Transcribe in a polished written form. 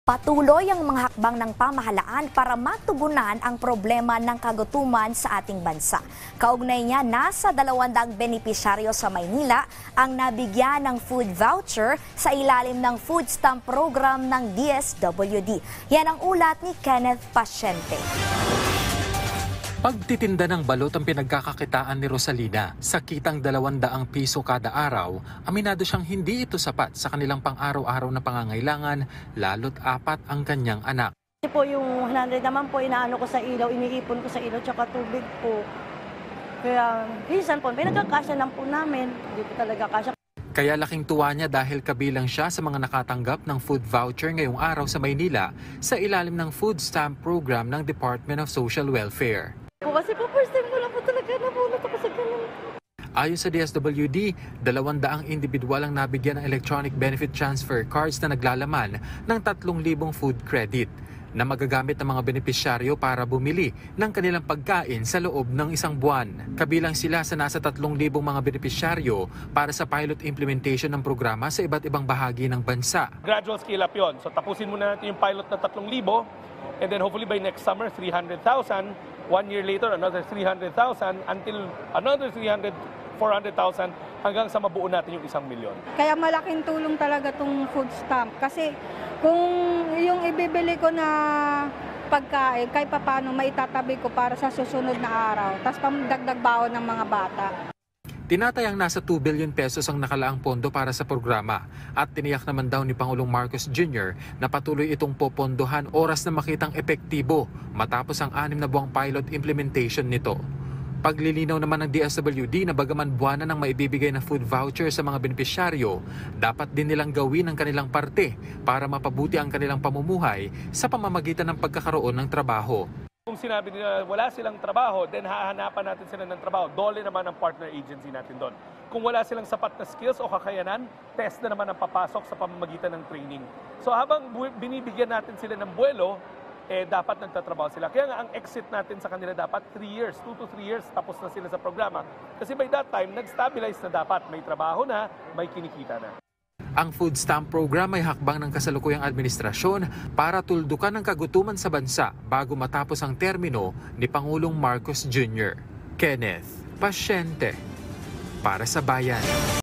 Patuloy ang mga hakbang ng pamahalaan para matugunan ang problema ng kagutuman sa ating bansa. Kaugnay niya, nasa 200 benepisyaryo sa Maynila ang nabigyan ng food voucher sa ilalim ng food stamp program ng DSWD. Yan ang ulat ni Kenneth Pasyente. Pagtitinda ng balot ang pinagkakakitaan ni Rosalina. Sa kitang 200 piso kada araw, aminado siyang hindi ito sapat sa kanilang pang-araw-araw na pangangailangan, lalo't 4 ang kanyang anak. Kasi po yung 100 naman po, inaano ko sa ilaw, iniipon ko sa ilaw, tsaka tubig po. Kaya minsan po, pinagkakasya lang po namin, hindi po talaga kasya. Kaya laking tuwa niya dahil kabilang siya sa mga nakatanggap ng food voucher ngayong araw sa Maynila sa ilalim ng food stamp program ng Department of Social Welfare. Kasi po first time ko lang po talaga nabunot ako sa ganun. Ayon sa DSWD, 200 individual ang nabigyan ng electronic benefit transfer cards na naglalaman ng 3,000 food credit na magagamit ng mga benepisyaryo para bumili ng kanilang pagkain sa loob ng isang buwan. Kabilang sila sa nasa 3,000 mga benepisyaryo para sa pilot implementation ng programa sa iba't ibang bahagi ng bansa. Gradual scale up yun. So tapusin muna natin yung pilot na 3,000 and then hopefully by next summer 300,000. 1 year later, another 300,000 until another 300,000, 400,000 hanggang sa mabuo natin yung 1,000,000. Kaya malaking tulong talaga itong food stamp kasi kung yung ibibili ko na pagkain, kahit paano maitatabi ko para sa susunod na araw, tapos pamdagdag baon ng mga bata. Tinatayang nasa 2 billion pesos ang nakalaang pondo para sa programa at tiniyak naman daw ni Pangulong Marcos Jr. na patuloy itong popondohan oras na makitang epektibo matapos ang 6 na buwang pilot implementation nito. Paglilinaw naman ng DSWD na bagaman buwanan ng maibibigay na food voucher sa mga benepisyaryo, dapat din nilang gawin ang kanilang parte para mapabuti ang kanilang pamumuhay sa pamamagitan ng pagkakaroon ng trabaho. Kung sinabi nila wala silang trabaho, then hahanapan natin sila ng trabaho. Dole naman ang partner agency natin doon. Kung wala silang sapat na skills o kakayanan, test na naman ang papasok sa pamamagitan ng training. So habang binibigyan natin sila ng buwelo, dapat nagtatrabaho sila. Kaya nga ang exit natin sa kanila dapat 3 years, 2 to 3 years tapos na sila sa programa. Kasi by that time, nag-stabilize na dapat. May trabaho na, may kinikita na. Ang food stamp program ay hakbang ng kasalukuyang administrasyon para tuldukan ang kagutuman sa bansa bago matapos ang termino ni Pangulong Marcos Jr. Kenneth Pasyente para sa Bayan.